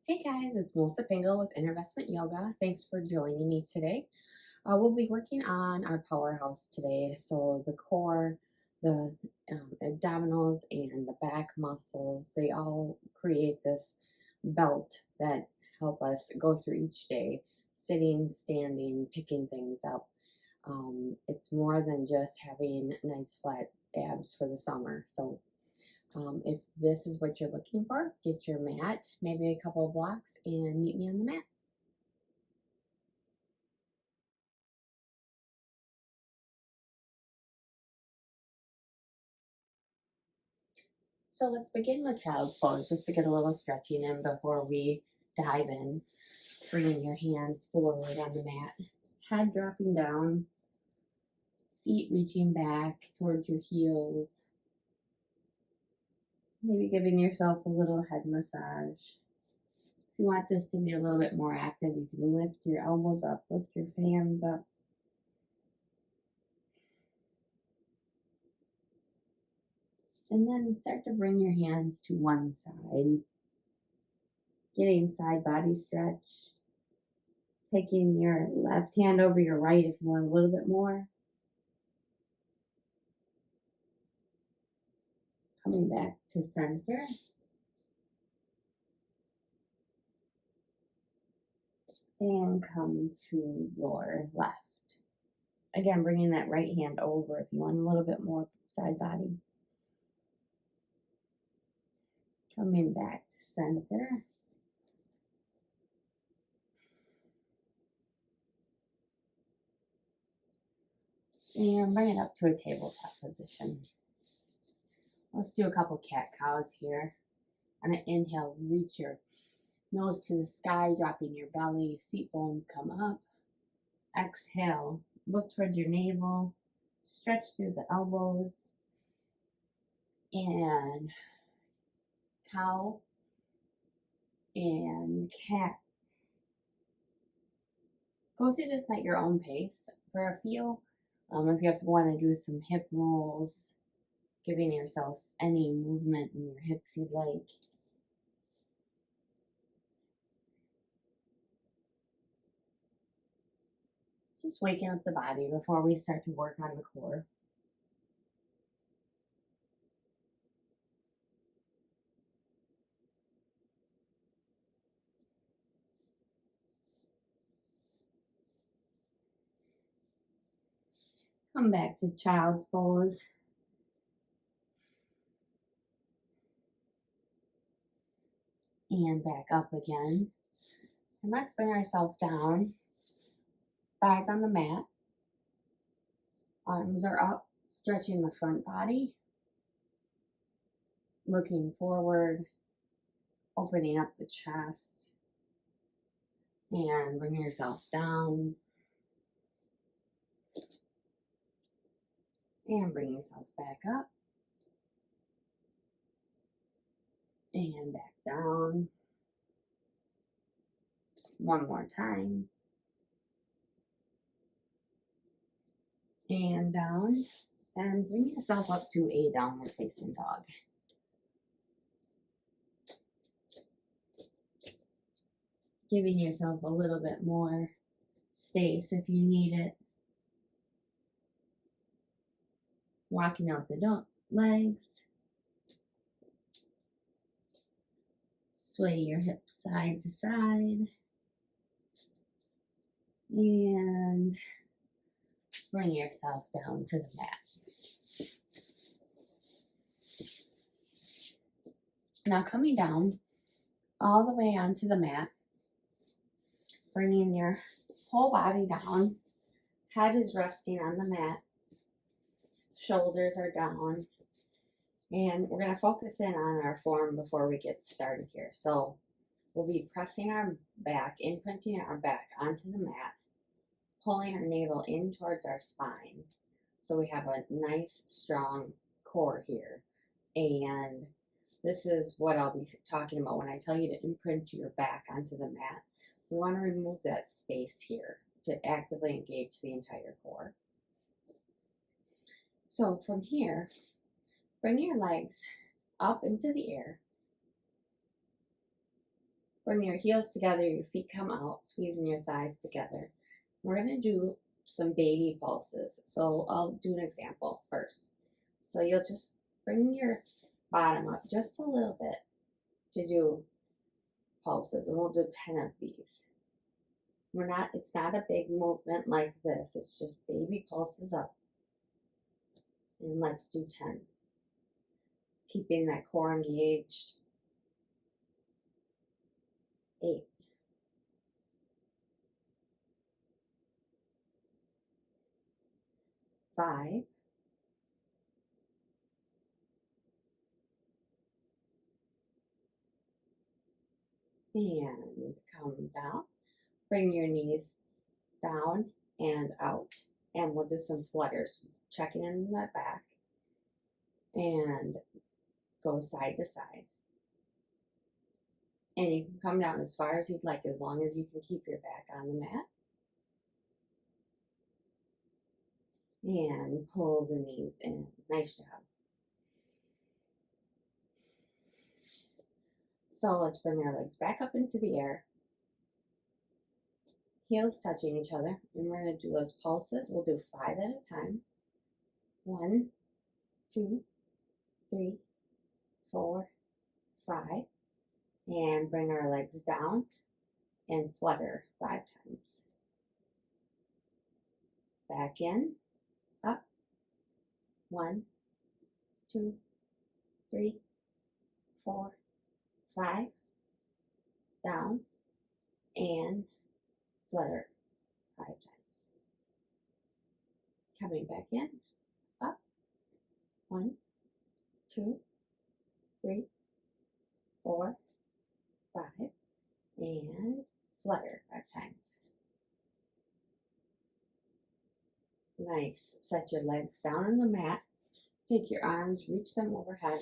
Hey guys, it's Melissa Pingle with Investment Yoga. Thanks for joining me today. We'll be working on our powerhouse today. So the core, the abdominals, and the back muscles, they all create this belt that help us go through each day, sitting, standing, picking things up. It's more than just having nice flat abs for the summer. So if this is what you're looking for, get your mat, maybe a couple of blocks, and meet me on the mat. So let's begin with child's pose, just to get a little stretching in before we dive in. Bringing your hands forward on the mat, head dropping down, seat reaching back towards your heels. Maybe giving yourself a little head massage. If you want this to be a little bit more active, you can lift your elbows up, lift your hands up. And then start to bring your hands to one side, getting side body stretch. Taking your left hand over your right if you want a little bit more. Coming back to center. And come to your left. Again, bringing that right hand over if you want a little bit more side body. Coming back to center. And bring it up to a tabletop position. Let's do a couple cat cows here. On an inhale, reach your nose to the sky, dropping your belly, seat bones come up. Exhale, look towards your navel, stretch through the elbows, and cow and cat. Go through this at your own pace. For a few, if you want to do some hip rolls, giving yourself any movement in your hips you'd like. Just waking up the body before we start to work on the core. Come back to child's pose. And back up again. And let's bring ourselves down. Thighs on the mat. Arms are up, stretching the front body. Looking forward, opening up the chest. And bring yourself down. And bring yourself back up. And back down. One more time. And down. And bring yourself up to a downward facing dog. Giving yourself a little bit more space if you need it. Walking out the legs. Sway your hips side to side. And bring yourself down to the mat. Now coming down all the way onto the mat, bringing your whole body down. Head is resting on the mat. Shoulders are down. And we're going to focus in on our form before we get started here. So we'll be pressing our back, imprinting our back onto the mat, pulling our navel in towards our spine. So we have a nice, strong core here. And this is what I'll be talking about when I tell you to imprint your back onto the mat. We want to remove that space here to actively engage the entire core. So from here, bring your legs up into the air. Bring your heels together, your feet come out, squeezing your thighs together. We're going to do some baby pulses. So I'll do an example first. So you'll just bring your bottom up just a little bit to do pulses, and we'll do 10 of these. It's not a big movement like this, it's just baby pulses up. And let's do 10. Keeping that core engaged. 8. 5. And come down. Bring your knees down and out. And we'll do some flutters. Checking in the back. And go side to side. And you can come down as far as you'd like, as long as you can keep your back on the mat. And pull the knees in. Nice job. So let's bring our legs back up into the air. Heels touching each other. And we're going to do those pulses. We'll do 5 at a time. 1, 2, 3, 4, 5. And bring our legs down and flutter 5 times. Back in, up. 1, 2, 3, 4, 5. Down and flutter 5 times. Coming back in, up. 1, 2, 3, 4, 5, and flutter 5 times. Nice. Set your legs down on the mat. Take your arms, reach them overhead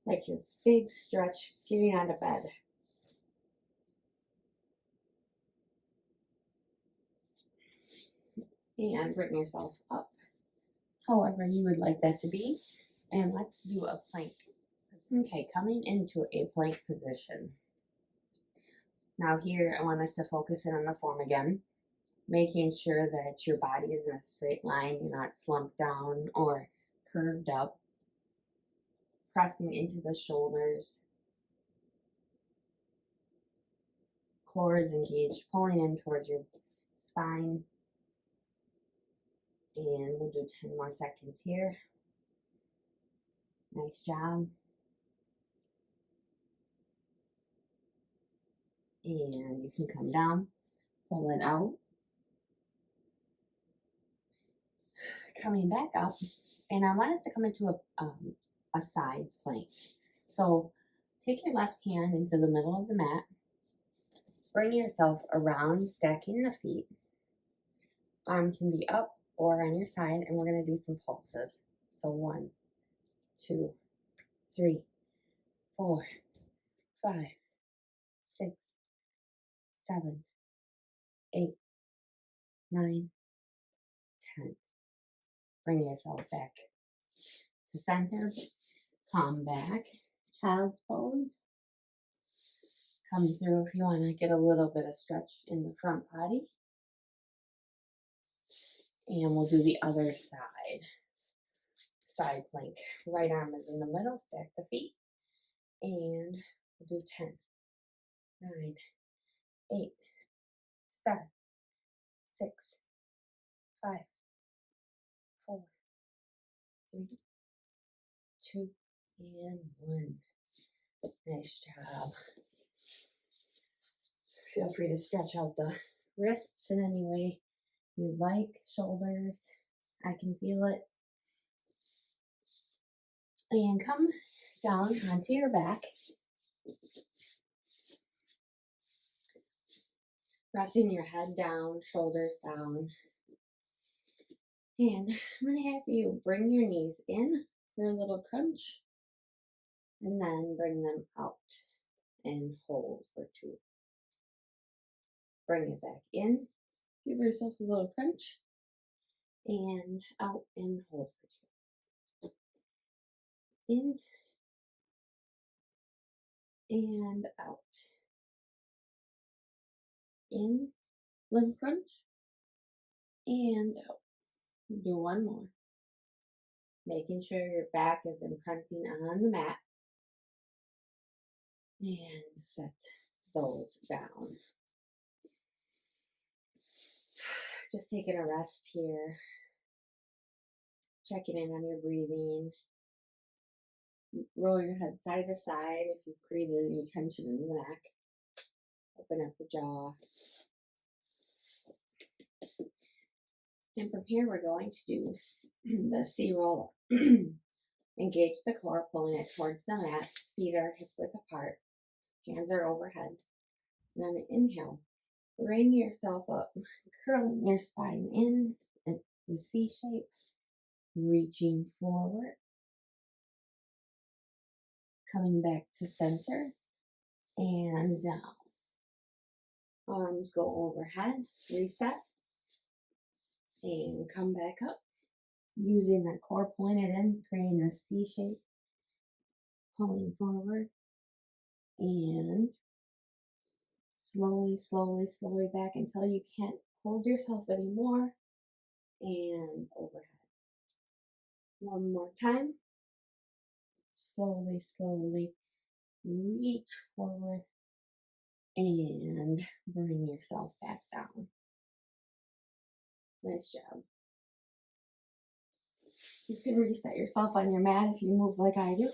like your big stretch, getting out of bed. And bring yourself up however you would like that to be. And let's do a plank. Okay, coming into a plank position. Now here, I want us to focus in on the form again, making sure that your body is in a straight line, you're not slumped down or curved up. Pressing into the shoulders. Core is engaged, pulling in towards your spine. And we'll do 10 more seconds here. Nice job. And you can come down, pull it out. Coming back up, and I want us to come into a side plank. So take your left hand into the middle of the mat. Bring yourself around, stacking the feet. Arm can be up or on your side, and we're going to do some pulses. So 1, 2, 3, 4, 5, 6, 7, 8, 9, 10. Bring yourself back to center. Come back. Child's pose. Come through if you want to get a little bit of stretch in the front body. And we'll do the other side. Side plank. Right arm is in the middle. Stack the feet. And we'll do 10, 9, 8, 7, 6, 5, 4, 3, 2, and 1. Nice job. Feel free to stretch out the wrists in any way you like. Shoulders. I can feel it. And come down onto your back. Resting your head down, shoulders down. And I'm going to have you bring your knees in for a little crunch. And then bring them out and hold for 2. Bring it back in. Give yourself a little crunch. And out and hold for 2. In and out. in, limb crunch, and out. Do one more. Making sure your back is imprinting on the mat. And set those down. Just taking a rest here. Checking in on your breathing. Roll your head side to side if you've created any tension in the neck. Open up the jaw. And from here, we're going to do the C roll up. Engage the core, pulling it towards the mat. Feet are hip width apart. Hands are overhead. And on an inhale, bring yourself up, curling your spine in the C shape, reaching forward, coming back to center and down. Arms go overhead, reset, and come back up. Using that core pointed in, creating a C shape, pulling forward, and slowly, slowly, slowly back until you can't hold yourself anymore, and overhead. One more time. Slowly, slowly reach forward and bring yourself back down. Nice job. You can reset yourself on your mat if you move like I do.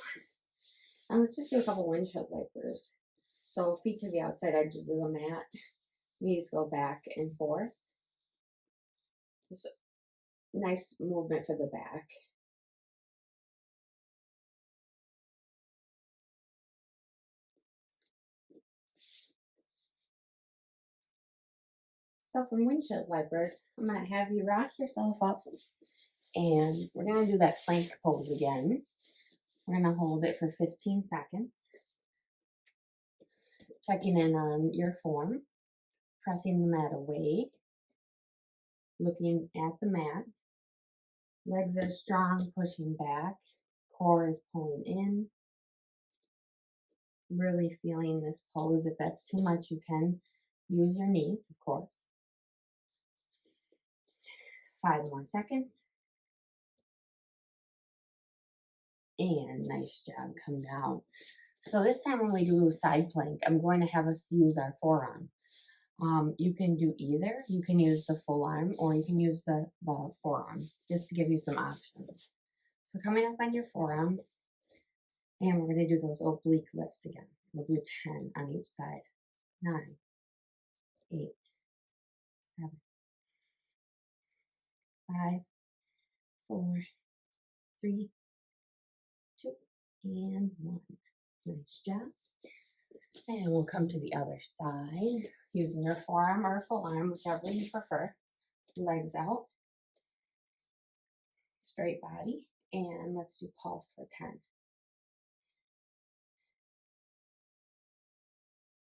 And let's just do a couple windshield wipers. So feet to the outside edges of the mat. Knees go back and forth. Just nice movement for the back. So from windshield wipers, I'm going to have you rock yourself up. And we're going to do that plank pose again. We're going to hold it for 15 seconds. Checking in on your form. Pressing the mat away. Looking at the mat. Legs are strong, pushing back. Core is pulling in. Really feeling this pose. If that's too much, you can use your knees, of course. 5 more seconds. And nice job, come down. So this time when we do a side plank, I'm going to have us use our forearm. You can do either. You can use the full arm or you can use the forearm, just to give you some options. So coming up on your forearm, and we're going to do those oblique lifts again. We'll do 10 on each side. 9, 8, 7, 5, 4, 3, 2, and 1. Nice job. And we'll come to the other side, using your forearm or full arm, whichever you prefer. Legs out. Straight body. And let's do pulse for 10.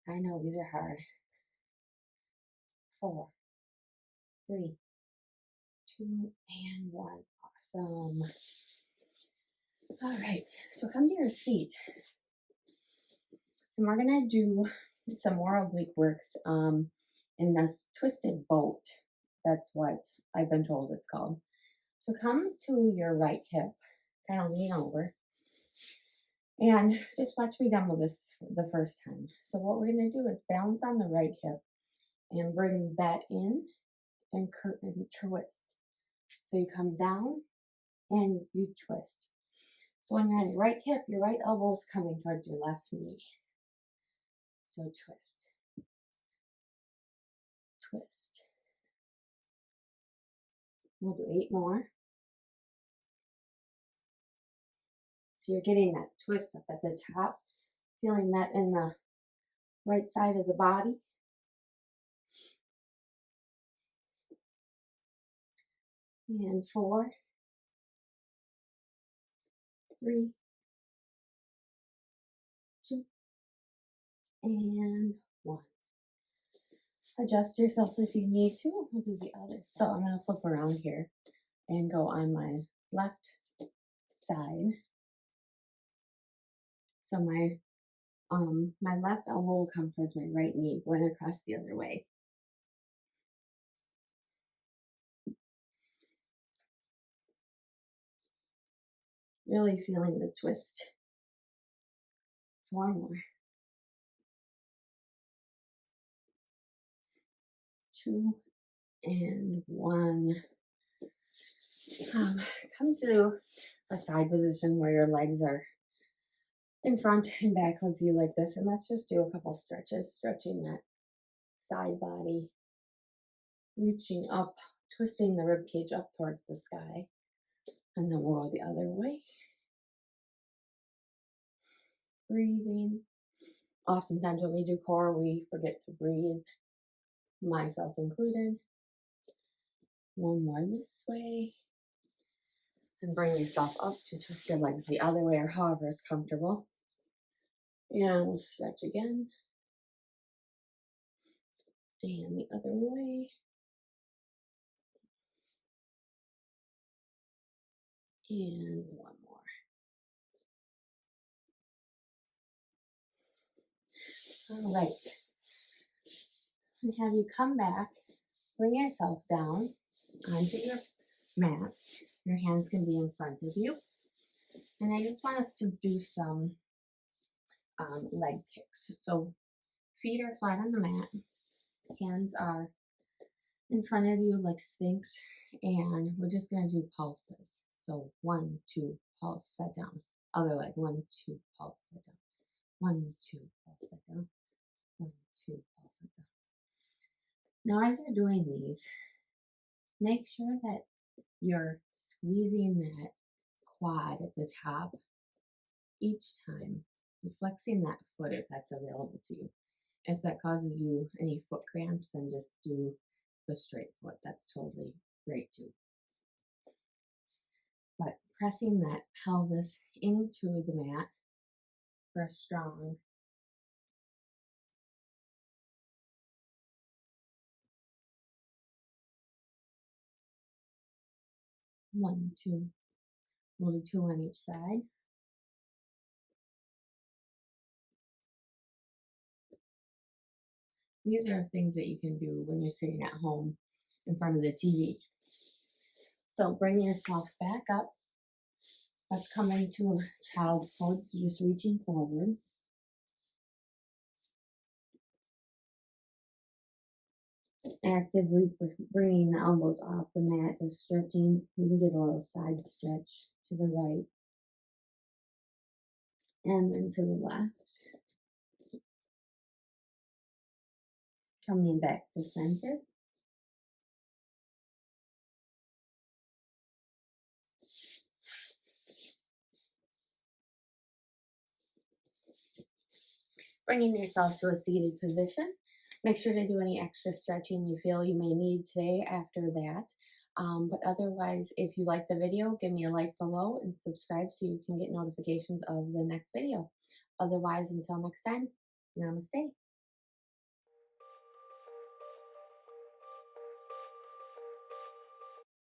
I know these are hard. 4, 3, 2, and 1. Awesome. All right, so come to your seat. And we're gonna do some more oblique works in this twisted boat. That's what I've been told it's called. So come to your right hip, kind of lean over, and just watch me demo this the first time. So what we're gonna do is balance on the right hip and bring that in and twist. So you come down and you twist. So when you're on your right hip, your right elbow is coming towards your left knee. So twist, twist. We'll do 8 more. So you're getting that twist up at the top, feeling that in the right side of the body. And 4, 3, 2, and 1. Adjust yourself if you need to. We'll do the other. So I'm going to flip around here and go on my left side. So my left elbow will come towards my right knee, going across the other way. Really feeling the twist. 4 more. 2 and 1. Come to a side position where your legs are in front and back of you like this, and let's just do a couple stretches, stretching that side body, reaching up, twisting the rib cage up towards the sky, and then we'll go the other way. Breathing. Oftentimes when we do core, we forget to breathe, myself included. 1 more this way. And bring yourself up to twist your legs the other way or however is comfortable. And we'll stretch again. And the other way. And 1 more. All right. And have you come back, bring yourself down onto your mat. Your hands can be in front of you. And I just want us to do some leg kicks. So feet are flat on the mat. Hands are in front of you like Sphinx. And we're just going to do pulses. So 1, 2, pulse, set down. Other leg, 1, 2, pulse, set down. 1, 2, pulse, set down. 1, 2, pulse, set down. Now as you're doing these, make sure that you're squeezing that quad at the top each time. You're flexing that foot if that's available to you. If that causes you any foot cramps, then just do the straight foot. That's totally great too. But pressing that pelvis into the mat for a strong one, 2. We'll do 2 on each side. These are things that you can do when you're sitting at home in front of the TV. So bring yourself back up. Let's come into child's pose, so just reaching forward. Actively bringing the elbows off the mat, just stretching. You can get a little side stretch to the right and then to the left. Coming back to center. Bringing yourself to a seated position. Make sure to do any extra stretching you feel you may need today after that. But otherwise, if you like the video, give me a like below and subscribe so you can get notifications of the next video. Otherwise, until next time, namaste.